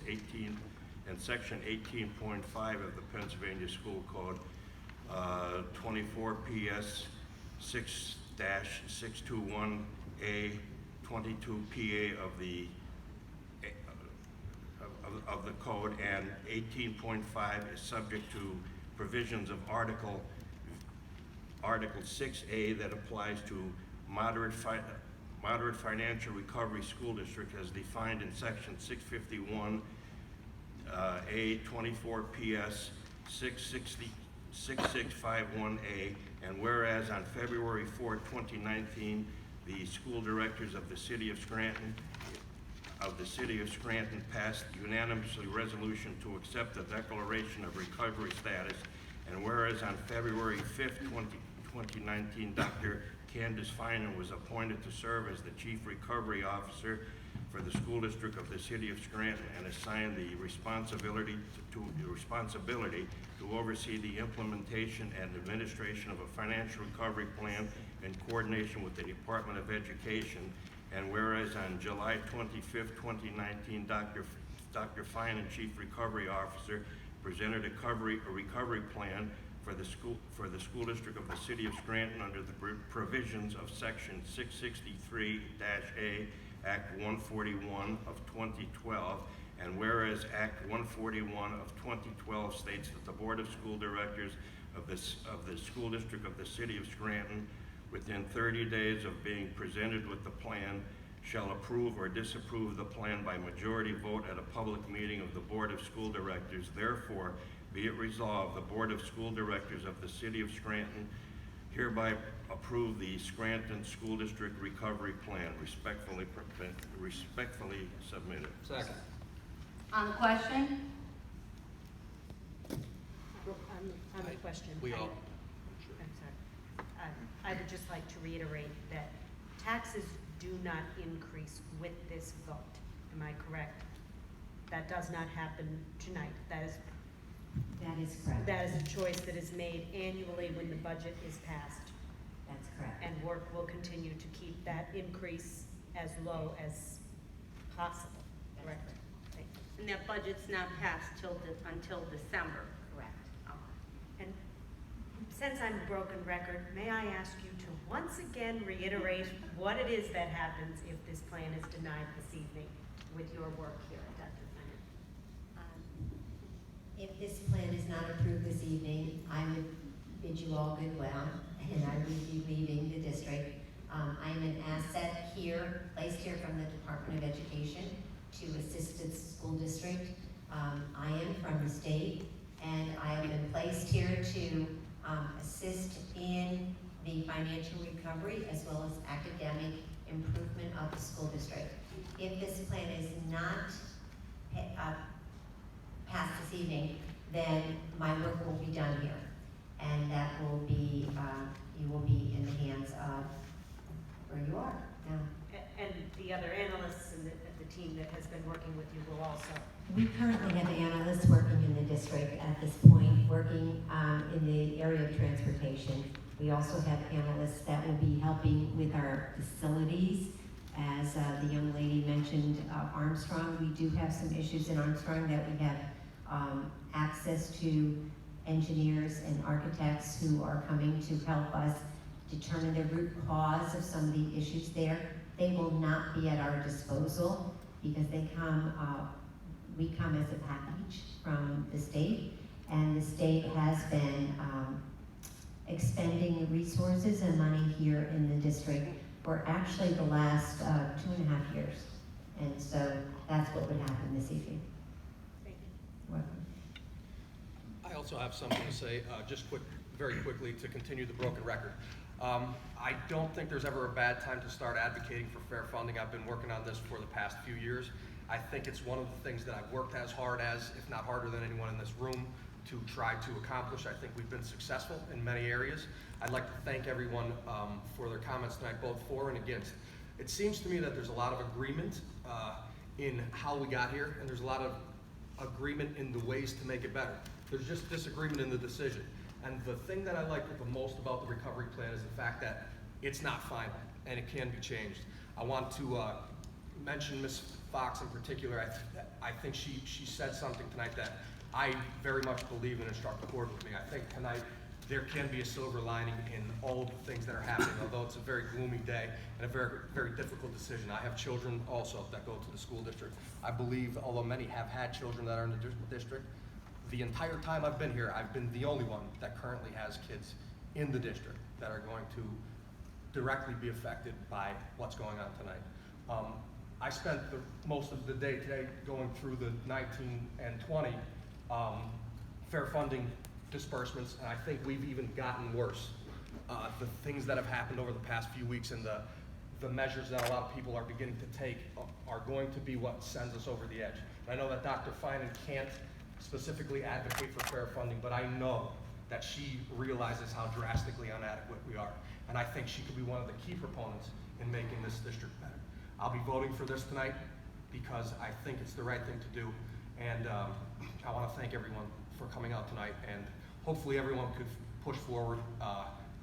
18 and Section 18.5 of the Pennsylvania School Code, 24 PS 6-621A, 22 PA of the code, and 18.5 is subject to provisions of Article 6A that applies to moderate financial recovery school district as defined in Section 651 A 24 PS 6651A, and whereas on February 4, 2019, the school directors of the City of Scranton passed unanimously resolution to accept the declaration of recovery status, and whereas on February 5th, 2019, Dr. Candace Finan was appointed to serve as the Chief Recovery Officer for the School District of the City of Scranton and assigned the responsibility to oversee the implementation and administration of a financial recovery plan in coordination with the Department of Education. And whereas on July 25th, 2019, Dr. Finan, Chief Recovery Officer, presented a recovery plan for the school district of the City of Scranton under the provisions of Section 663-A, Act 141 of 2012, and whereas Act 141 of 2012 states that the Board of School Directors of the School District of the City of Scranton, within 30 days of being presented with the plan, shall approve or disapprove the plan by majority vote at a public meeting of the Board of School Directors. Therefore, be it resolved, the Board of School Directors of the City of Scranton hereby approve the Scranton School District Recovery Plan. Respectfully submitted. Second. On the question? On the question. We all. I'm sorry. I would just like to reiterate that taxes do not increase with this vote. Am I correct? That does not happen tonight. That is correct. That is a choice that is made annually when the budget is passed. That's correct. And work will continue to keep that increase as low as possible. Correct? Thank you. And that budget's not passed until December. Correct. And since I'm a broken record, may I ask you to once again reiterate what it is that happens if this plan is denied this evening with your work here, Dr. Finan? If this plan is not approved this evening, I would bid you all goodwill, and I would be leaving the district. I am an asset here, placed here from the Department of Education to assist the school district. I am from the state, and I have been placed here to assist in the financial recovery as well as academic improvement of the school district. If this plan is not passed this evening, then my work will be done here. And that will be, you will be in the hands of where you are now. And the other analysts and the team that has been working with you will also. We currently have analysts working in the district at this point, working in the area of transportation. We also have analysts that will be helping with our facilities. As the young lady mentioned, Armstrong, we do have some issues in Armstrong that we have access to engineers and architects who are coming to help us determine the root cause of some of the issues there. They will not be at our disposal because they come, we come as a package from the state, and the state has been expending resources and money here in the district for actually the last 2.5 years. And so that's what would happen this evening. Thank you. Welcome. I also have something to say, very quickly, to continue the broken record. I don't think there's ever a bad time to start advocating for fair funding. I've been working on this for the past few years. I think it's one of the things that I've worked as hard as, if not harder than anyone in this room, to try to accomplish. I think we've been successful in many areas. I'd like to thank everyone for their comments tonight, both for and against. It seems to me that there's a lot of agreement in how we got here, and there's a lot of agreement in the ways to make it better. There's just disagreement in the decision. And the thing that I like the most about the recovery plan is the fact that it's not final and it can be changed. I want to mention Ms. Fox in particular, I think she said something tonight that I very much believe in and struck a chord with me. I think tonight there can be a silver lining in all of the things that are happening, although it's a very gloomy day and a very, very difficult decision. I have children also that go to the school district. I believe, although many have had children that are in the district, the entire time I've been here, I've been the only one that currently has kids in the district that are going to directly be affected by what's going on tonight. I spent most of the day today going through the 19 and 20 fair funding disbursements, and I think we've even gotten worse. The things that have happened over the past few weeks and the measures that a lot of people are beginning to take are going to be what sends us over the edge. And I know that Dr. Finan can't specifically advocate for fair funding, but I know that she realizes how drastically inadequate we are. And I think she could be one of the key proponents in making this district better. I'll be voting for this tonight because I think it's the right thing to do. And I want to thank everyone for coming out tonight, and hopefully everyone could push forward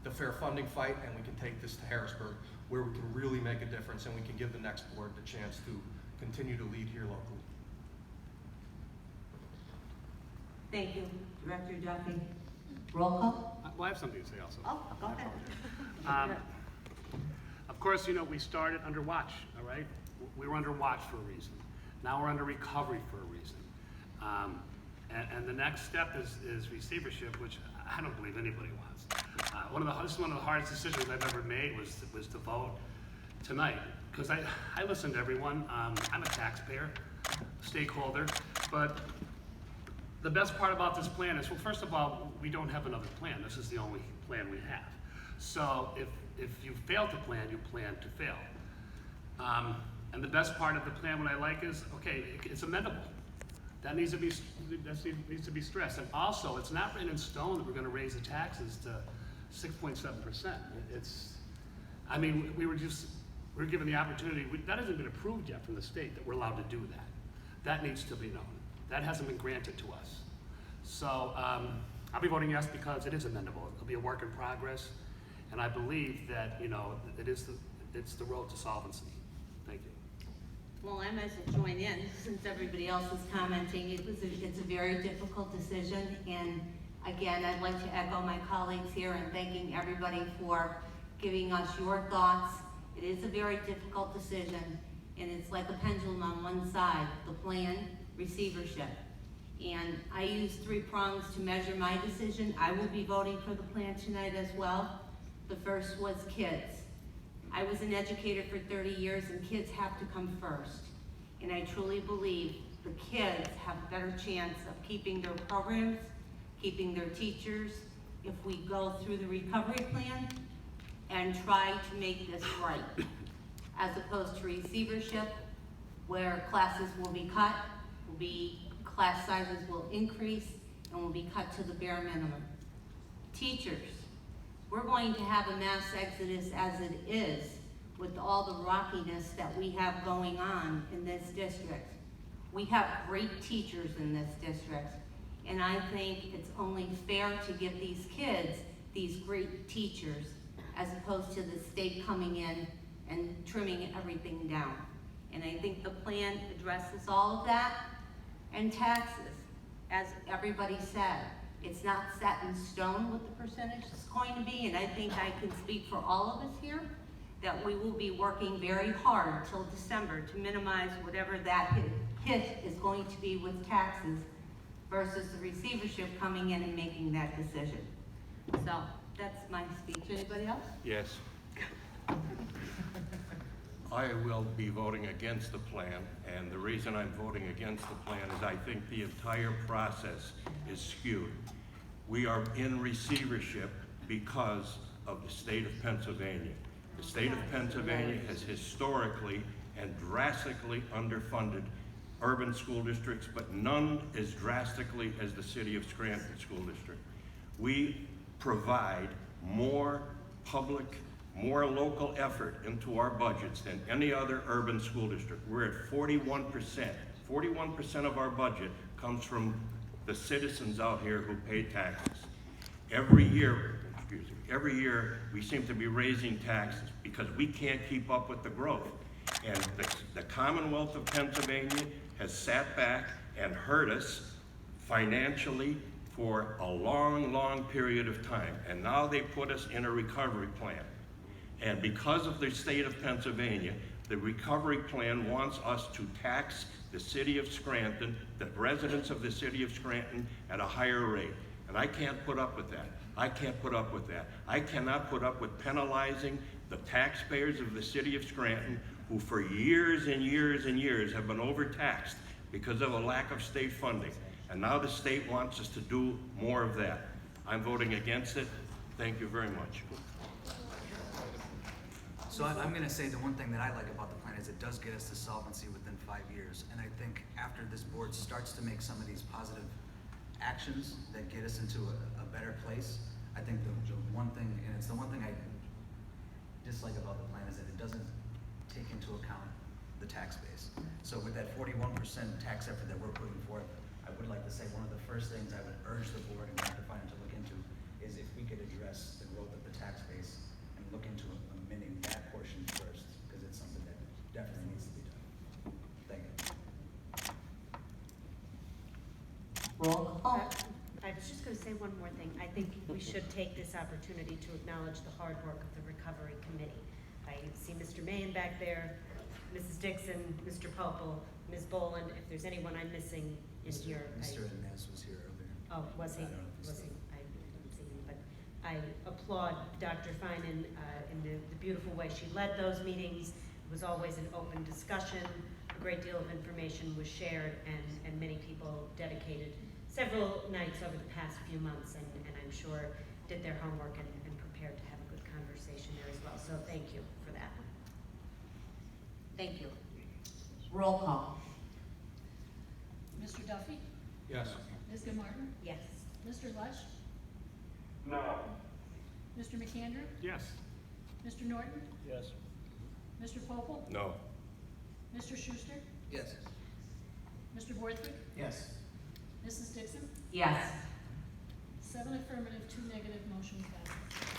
the fair funding fight, and we can take this to Harrisburg where we can really make a difference and we can give the next board the chance to continue to lead here locally. Thank you, Director Duffy. Roll call? Well, I have something to say also. Oh, go ahead. Of course, you know, we started under watch, all right? We were under watch for a reason. Now we're under recovery for a reason. And the next step is receivership, which I don't believe anybody wants. This is one of the hardest decisions I've ever made was to vote tonight, because I listen to everyone. I'm a taxpayer, stakeholder, but the best part about this plan is, well, first of all, we don't have another plan. This is the only plan we have. So if you fail to plan, you plan to fail. And the best part of the plan, what I like is, okay, it's amendable. That needs to be stressed. And also, it's not written in stone that we're going to raise the taxes to 6.7%. I mean, we were given the opportunity. That hasn't been approved yet from the state that we're allowed to do that. That needs to be known. That hasn't been granted to us. So I'll be voting yes because it is amendable. It'll be a work in progress, and I believe that, you know, it's the road to solvency. Thank you. Well, I might as well join in since everybody else is commenting. It's a very difficult decision, and again, I'd like to echo my colleagues here and thanking everybody for giving us your thoughts. It is a very difficult decision, and it's like a pendulum on one side, the plan, receivership. And I use 3 prongs to measure my decision. I will be voting for the plan tonight as well. The first was kids. I was an educator for 30 years, and kids have to come first. And I truly believe the kids have a better chance of keeping their programs, keeping their teachers, if we go through the recovery plan and try to make this right, as opposed to receivership, where classes will be cut, class sizes will increase, and will be cut to the bare minimum. Teachers, we're going to have a mass exodus as it is with all the rockiness that we have going on in this district. We have great teachers in this district, and I think it's only fair to give these kids these great teachers as opposed to the state coming in and trimming everything down. And I think the plan addresses all of that. And taxes, as everybody said, it's not set in stone what the percentage is going to be, and I think I can speak for all of us here that we will be working very hard till December to minimize whatever that hit is going to be with taxes versus the receivership coming in and making that decision. So that's my speech. Anybody else? Yes. I will be voting against the plan, and the reason I'm voting against the plan is I think the entire process is skewed. We are in receivership because of the state of Pennsylvania. The state of Pennsylvania has historically and drastically underfunded urban school districts, but none as drastically as the city of Scranton School District. We provide more local effort into our budgets than any other urban school district. We're at 41%. 41% of our budget comes from the citizens out here who pay taxes. Every year we seem to be raising taxes because we can't keep up with the growth. And the Commonwealth of Pennsylvania has sat back and hurt us financially for a long, long period of time. And now they put us in a recovery plan. And because of the state of Pennsylvania, the recovery plan wants us to tax the city of Scranton, the residents of the city of Scranton, at a higher rate. And I can't put up with that. I can't put up with that. I cannot put up with penalizing the taxpayers of the city of Scranton, who for years and years and years have been overtaxed because of a lack of state funding. And now the state wants us to do more of that. I'm voting against it. Thank you very much. So I'm going to say the one thing that I like about the plan is it does get us to solvency within 5 years. And I think after this board starts to make some of these positive actions that get us into a better place, I think the one thing, and it's the one thing I dislike about the plan, is that it doesn't take into account the tax base. So with that 41% tax effort that we're putting forth, I would like to say one of the first things I would urge the board and Dr. Fine to look into is if we could address the growth of the tax base and look into amending that portion first, because it's something that definitely needs to be done. Thank you. Roll call. I was just going to say one more thing. I think we should take this opportunity to acknowledge the hard work of the Recovery Committee. I see Mr. Mahan back there, Mrs. Dixon, Mr. Popel, Ms. Boland. If there's anyone I'm missing in here. Mr. Inez was here earlier. Oh, was he? I don't know if he's Was he? still- I didn't see him, but I applaud Dr. Finan in the beautiful way she led those meetings. It was always an open discussion. A great deal of information was shared, and many people dedicated several nights over the past few months, and I'm sure did their homework and prepared to have a good conversation there as well. So thank you for that. Thank you. Roll call. Mr. Duffy? Yes. Ms. Gilmartin? Yes. Mr. Lush? No. Mr. McAndrew? Yes. Mr. Norton? Yes. Mr. Popel? No. Mr. Schuster? Yes. Mr. Borthwick? Yes. Mrs. Dixon? Yes. 7 affirmative, 2 negative, motion passes.